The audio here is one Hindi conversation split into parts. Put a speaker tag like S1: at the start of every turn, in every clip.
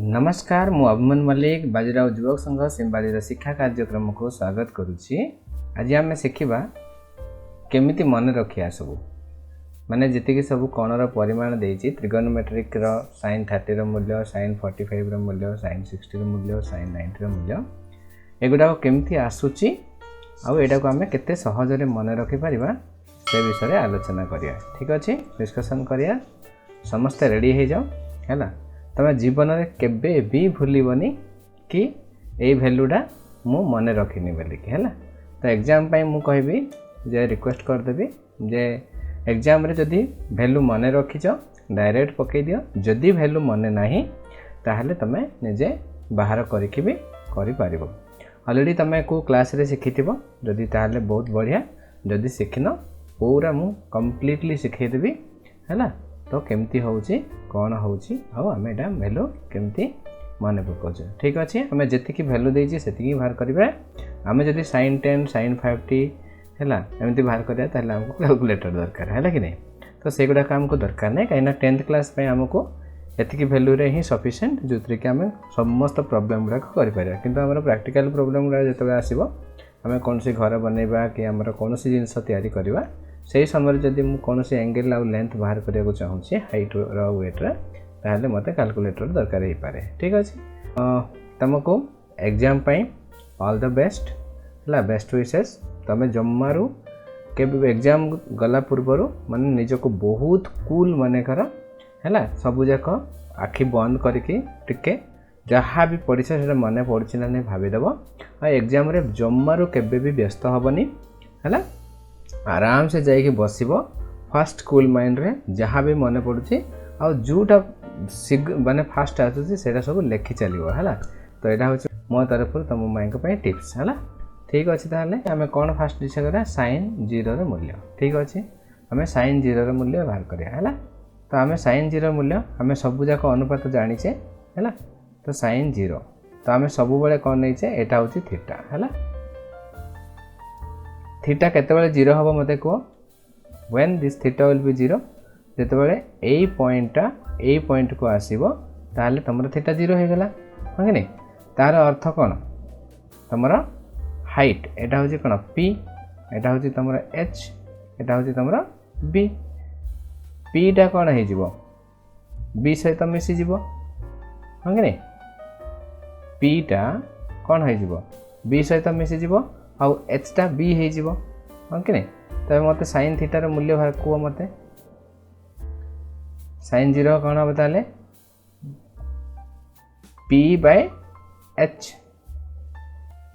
S1: नमस्कार मु अभिमन मल्लिक बाजीराव युवक संघ सिंबाड़ी शिक्षा कार्यक्रम को स्वागत करुच्ची। आज आम शिखा केमिति मन रखिया सब माने जी सब कणर परिमाण देती त्रिगोनोमेट्रिक sin 30 मूल्य sin 45 मूल्य sin 60 मूल्य sin 90 मूल्य एगुड़ा केमिति आसूची आउ को आम केते सहजरे मन रखिपर से विषय आलोचना करिया। ठीक अच्छे डिस्कसन करिया समस्ते रेडी हो जाओ है। तुम जीवन में केबे भी भूलबनी कि यही भैल्यूटा मु मन रखनी बोलिकी है। तो एग्जाम मु कहबी जे रिक्वेस्ट करदेवी जे एग्जाम रे जदि भैल्यू मन रखीच डायरेक्ट पकई दियो, जदि भैल्यू मन नहीं ताहले तमे निजे बाहर करिकि भी करि पारिबो। ऑलरेडी तमे को क्लास रे शिखिथिबो जदि ताहले बहुत बढ़िया, जदि शिखिन पूरा मु कंप्लीटली शिखै देबी है। तो केमती होउची कौन होउची आउ आम एटा भैल्यू केमती मन पकाउछ। ठीक अच्छे आम जी भैल्यू देछि सेतिकी बाहर करिबा। आम जदि sin 10 sin 50 है एमती बाहर करिया ताहले हमको कैलकुलेटर दरकार है कि नहीं। तो से गुडा हमको दरकार नहीं कहीं 10th क्लास पे हमको एतिकी भैल्यू रे ही सफिशिएंट जो कि आम समस्त प्रॉब्लम गुडा करि पारिबा। किंतु हमर प्रैक्टिकल प्रॉब्लम गुडा जतबे आसीबो आम कौन सी घर बनैबा कि हमर कौन सी जिनिस तैयारी करबा से समय जदि मु कौन सी एंगल आउ लेंथ बाहर करने चाहूँगी हाइट वेट ताहले मते कैलकुलेटर दरकार हो पारे। ठीक अच्छे तुमको एग्जाम ऑल द बेस्ट है, बेस्ट विशेष। तुम जमारू के एग्जाम गला पूर्वर माने निजको बहुत कूल मन कर है, सबूक आखि बंद करके टिके जहाँ भी पढ़ी से मन पड़ी ना नहीं भाईदेव। आ एग्जाम रे जमारू केबे भी व्यस्त हेनी है, आराम से जाइए बसब फास्ट कूल माइंड रे जहाँ भी मन पड़ुची आ जोटा माने फास्ट आसूसी सेटा सब लेखि चलो है। तो यहाँ हूँ मो तरफ तुम माइक टिप्स है। ठीक अच्छे ताहले आम कौन फास्ट डिसाइड करा sin 0 मूल्य। ठीक अच्छे आम sin 0 मूल्य बाहर करिया है। तो आम sin 0 मूल्य आम सबूक अनुपात जानीचे है। तो sin 0 तो आम सब बेले कौन नहीं यहाँ हूँ थीटा है। थीटा केतेबेले 0 हम मते को when this theta will be 0 जेतेबेले एई पॉइंट को आसीबो ताहले तमरा थीटा 0 हो गला हां कि तार अर्थ कोन तमरा हाइट एटा होची कोन p एटा होची तमरा h एटा होची तमरा b p टा कोन हे जिवो b सहित मिसी जिवो हां कि p टा कोन हे जिवो b सहित मिसी जिवो आउ एच टा बी हो जीवो हाँ कि नहीं। तो मत sin थीटार मूल्य बाहर कह मत sin 0 कौन हम ताले p बाय h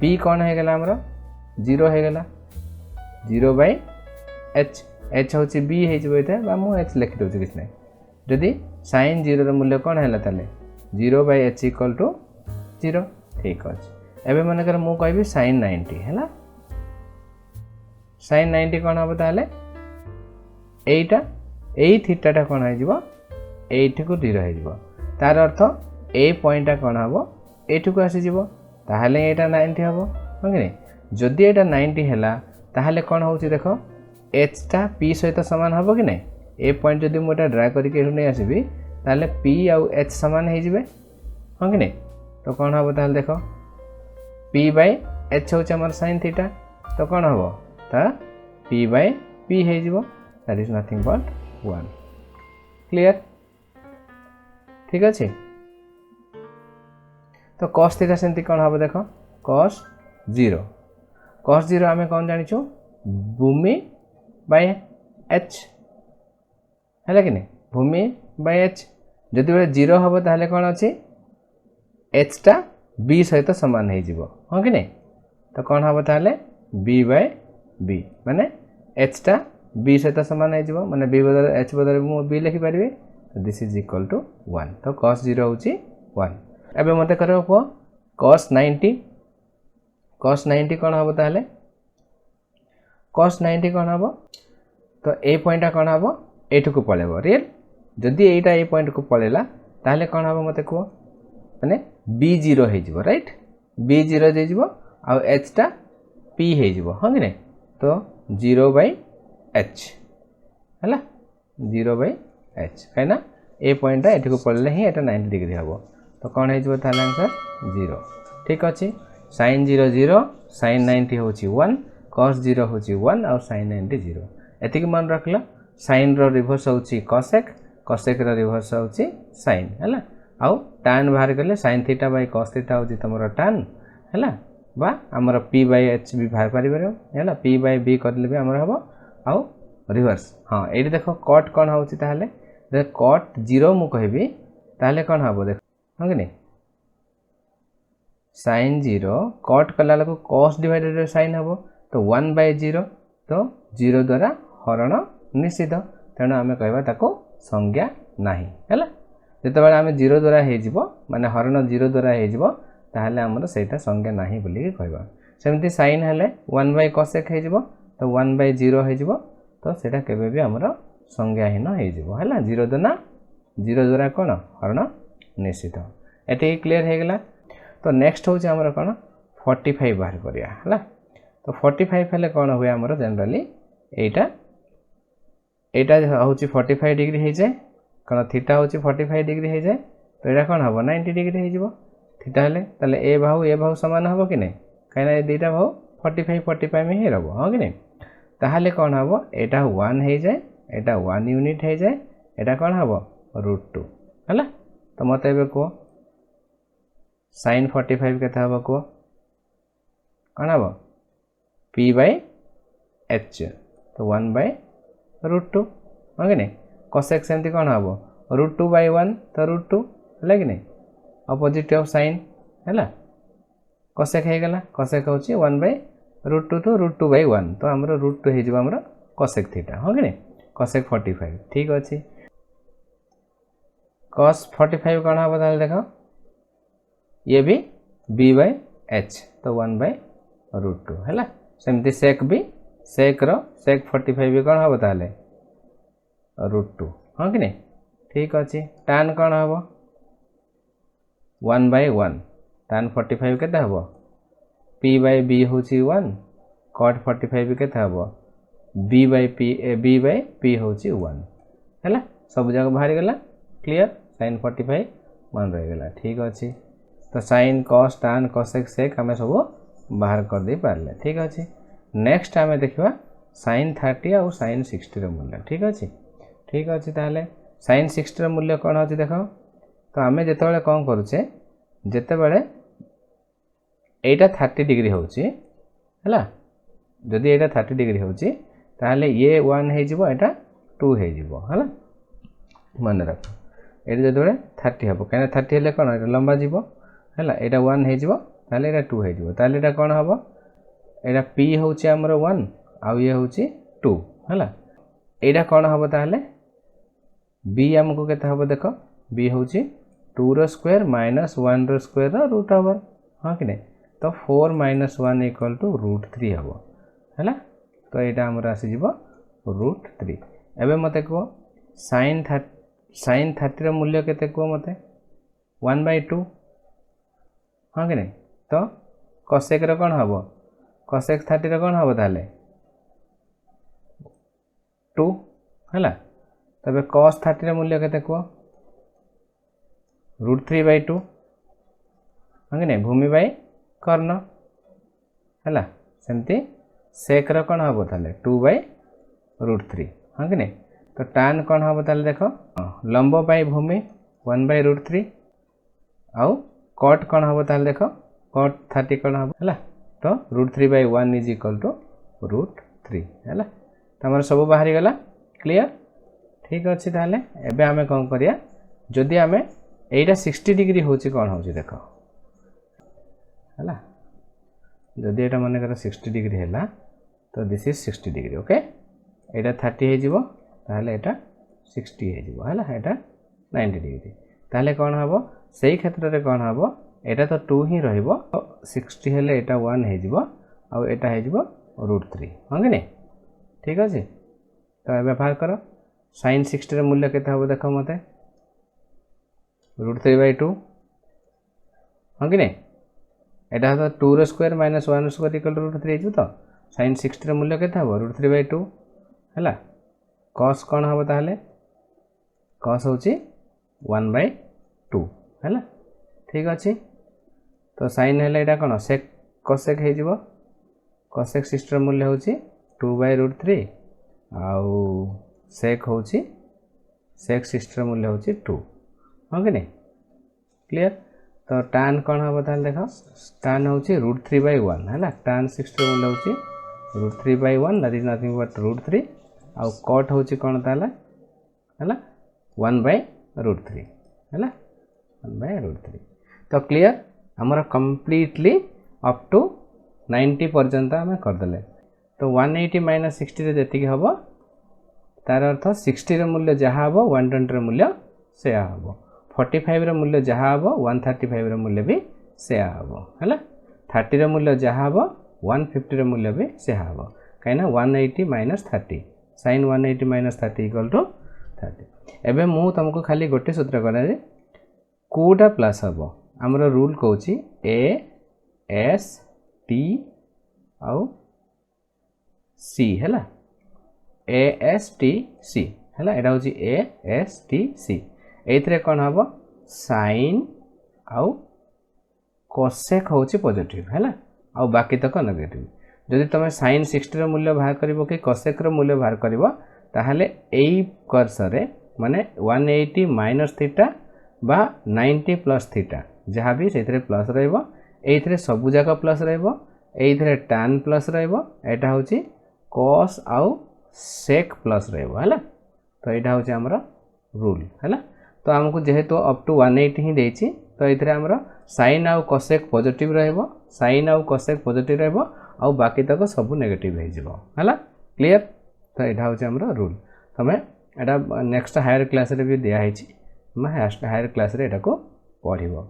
S1: p कौन हो गला हमरो 0 हो गला 0 बाय h h हूँ b हो एटा मु h लिखि दउछि किछ नै। जदि sin 0 मूल्य कौन है ताले 0 बाय h इक्वल टू 0। ठीक अच्छे एबे मनकर मु कहबी sin 90 है। sin 90 कौन हम ताले एटा एई थीटाटा कौन हो जिवो एठी को 0 हो जिवो तार अर्थ ए पॉइंटटा कौन हम एठी को आसी जिवो ताहले एटा 90 हबो हां कि नहीं। जदि एटा 90 हैला ताहले कौन होउची देखो h टा p सहित समान हबो कि नहीं। ए पॉइंट जदि मु एटा ड्रा करके एठु नै आसीबी ताहले p आउ h समान हो जिवे हां कि नहीं। तो कौन हम ताहले देखो p बाय h होउची हमर sin थीटा तो कौन हबो ता p बाय p हो जिवो that is nothing but 1। Clear. ठीक अच्छे तो cos थीटा सेंती कौन हम देखो cos 0 आम कौन जानिछु भूमि बाय h है कि नहीं भूमि बाय h जदि बेले 0 हम ताहले कौन अच्छी h टा b सहित समान हो जिवो हाँ कि नहीं। तो कौन हम ताहले b बाय b माने h टा b सहित समान हो जिवो माने b बदल h बदल मु b लिखि पारिबे। This is equal to 1। तो cos 0 होची 1। एबे मते करो को cos 90 कौन हम ताहले cos 90 कौन हम तो ए पॉइंट कौन हम एठु को पळेबो रियल जदि एटा ए पॉइंट को पळेला ताहले कौन हम मते को माने b0 हो जिवो राइट b0 जे जिवो आ h टा p हो जिवो हां कि नहीं। तो 0 बाय h है 0 बाय h कहीं ए पॉइंट एठी को पड़े ही 90 डिग्री हम तो कौन हो आंसर 0 ठीक अच्छे sin 0 0 sin 90 हूँ 1 cos 0 हूँ 1 और sin 90 0 एतिक मन रख sin रो रिवर्स हूँ cosec cosec रो रिवर्स हूँ sin है आउ tan बाहर गले sin theta by cos theta हूँ तुम tan है बा आमर p बाय h भी बाहर पार है p बाय b करले भी आमर हम आउ रिवर्स हाँ ये देख कट कौन हो कट 0 मु कहबी ताले कौन हम देख हाँ कि नहीं sin 0 कट कला को cos डिवाइडेड sin हम तो 1/0 तो 0 द्वारा हरण निश्चित तेणु आम कहवा संज्ञा नहीं है जिते आम 0 द्वारा हो माने हरण 0 द्वारा हो ताहले आमर सेटा संज्ञा नहीं बोलिकी कहवा सेमती sin हेले 1/cosec हो तो 1/0 हो तो सेटा केबे भी आमर संज्ञाहीन हो है 0 द्वारा कौन हरण निश्चित एति क्लियर हो गला तो नेक्स्ट हूँ आमर कौन 45 बाहर करिया है तो 45 हेले कौन हुए आमर जनरली एटा हूँ 45 डिग्री हो जाए कौन थीटा हूँ 45 डिग्री हो जाए तो यहाँ कौन हम 90 डिग्री हो थीटा हेले ताले ए बाहु सामान हम कि नहीं कहीं दुईटा बाहु 45 में ही रह हाँ कि नहीं ताहले कौन हम यहाँ 1 हो जाए यहाँ 1 यूनिट हो जाए यहाँ कौन हम √2 है तो मत ए कह sin 45 के हम कह कौन हम p/h तो 1/√2 हाँ कि नहीं cosec सेमती कौन हम √2/1 तो √2 है कि नहीं अपोजिट ऑफ sin है cosec हो गला cosec हूँ 1/√2 तो √2/1 तो आमर √2 हो आमर cosec थीटा हाँ कि नहीं cosec 45 ठीक अच्छे cos 45 कौन हम ताले देख ये भी b/h तो 1/√2 है सेमती sec भी sec 45 भी कौन हम ताले √2 हाँ कि नहीं ठीक अच्छे tan कौन हम 1/1 tan 45 के हम p/b हूँ 1 cot 45 के हम b/p हूँ 1 है सब जगह बाहरी गला क्लियर sin 45 मन रहीगला ठीक अच्छे तो sin cos tan cosec sec आम सब बाहर कर दे पारे ठीक अच्छे नेक्स्ट आम देखा sin 30 और sin 60 मूल्य ठीक अच्छे ताहले sin 60 मूल्य कौन हो देख तो आम जिते कौन करुचे जिते बड़े एटा 30 डिग्री होची है जदि एटा 30 डिग्री होची ताहले ये 1 हो एटा 2 हो है मन रख ये जो 30 हम कहीं 30 हेल्ले कौन ये लंबा जीव है यहाँ 1 हो ताहले एटा 2 हो ताहले एटा कौन हम यहाँ p हूँ आमर 1 आउ ये हूँ 2 है यहाँ कौन हम ताहले b आमको केते हम देख b हूँ 2 रो स्क्वायर माइनस 1 रो स्क्वायर रूट ओवर हाँ कि नहीं तो 4 - 1 = √3 हम है तो यहाँ आमर आसीज √3 एवं मत कह sin 30 मूल्य केते कह मत 1/2 हाँ कि नहीं तो cosec रो कौन हम cosec 30 कौन हम ताले 2 है तबे cos 30 मूल्य केते कह √3/2 हाँ कि नहीं भूमि बाय कर्ण है सेमती sec रो कौन हम ताले 2/√3 हाँ कि नहीं तो tan कौन हम ताले देख लंब बाय भूमि 1/√3 आउ cot कौन हम ताले देख cot 30 कौन हम है तो √3/1 = √3 है तो आम सब बाहरी गला क्लियर ठीक अच्छे ताहले एबे आमे कौन करिया जदि आमे एटा 60 डिग्री होची कौन होची देख है जदि एटा मन कर 60 डिग्री है तो दिस इज 60 डिग्री ओके एटा 30 हो ताहले एटा 60 हो है एटा 90 डिग्री ताहले कौन हम से क्षेत्र में कौन हम एटा तो 2 ही रहिबो 60 हेले एटा 1 हो आउ एटा हो √3 हाँ कि नहीं ठीक अच्छे तो व्यवहार कर sin 60 मूल्य केते हम देख मत √3/2 हाँ कि नहीं यहाँ तो 2 रो स्क्वायर माइनस 1 रो स्क्वायर = √3 तो sin 60 मूल्य केते हम √3/2 है cos कौन हम ताहले cos हूँ 1/2 है ठीक अच्छे तो साइन है यहाँ कौन सेक कसेक हो कसेक सिस्टर मूल्य हूँ 2/√3 आउ सेक हूँ सेक सिस्टर मूल्य हूँ 2 हाँ कि नहीं क्लियर तो tan कौन हम ताल देख tan हूँ √3/1 है tan सिस्टर मूल्य हूँ √3/1 दैट इज नथिंग बट √3 आउ कट हूँ कौन ताल है 1/√3 है 1/√3 तो क्लियर आमर कंप्लीटली अप टू 90 पर्यंत आम करदे तो 180 - 60 जी हम तार अर्थ 60 मूल्य जहाँ हम 120 मूल्य से हम 45 मूल्य जहाँ हम 135 मूल्य भी से हम है 30 मूल्य जहाँ हम 150 मूल्य भी से हम कहीं 180 - 30 sin 180 - 30 = 30 एवं मु तुमको खाली गोटे सूत्र करा कोटा प्लस हम आमर रूल कौन ए एस टी आउ सी है ए एस टी सी है यहाँ हूँ ए एस टी सी ये कौन हम साइन आउ कोसेक हूँ पॉजिटिव है आउ बाकी तक नेगेटिव जदि तुम साइन 60 मूल्य बाहर कर कि कोसेक मूल्य बाहर कर ताहले एई कर्सर माने 180 माइनस थीटा बा 90 प्लस थीटा जहाँ भी से प्लस रही सबूक प्लस रही tan प्लस रहा हूँ cos आउ सेक प्लस रहा तो यहाँ हूँ आमर रूल है तो आमको जेहेतु अप टू 180 ही देती तो ये आमर साइन आउ कोसेक पॉजिटिव रहिबो साइन आउ कोसेक पॉजिटिव रहिबो आउ बाकी तक सब नेगेटिव हो है क्लियर तो यहाँ हूँ आमर रूल तमें यहाँ नेक्स्ट हायर क्लास रे भी दिखाई हायर क्लास रे को पढ़ो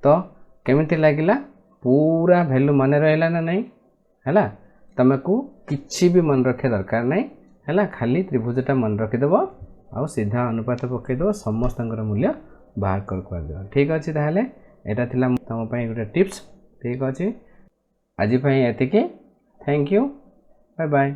S1: तो केमिति लागिला पूरा वैल्यू मन रहा ना नहीं है तुमको किसी भी मन रखे दरकार नहीं है खाली त्रिभुजटा मन रखिदेव आउ सीधा अनुपात पकईदेव समस्त मूल्य बाहर कर ठीक अच्छे ताहले यहाँ थिला तुम गोटे टिप्स ठीक अच्छे आज एतिकी थैंक यू बाय बाय।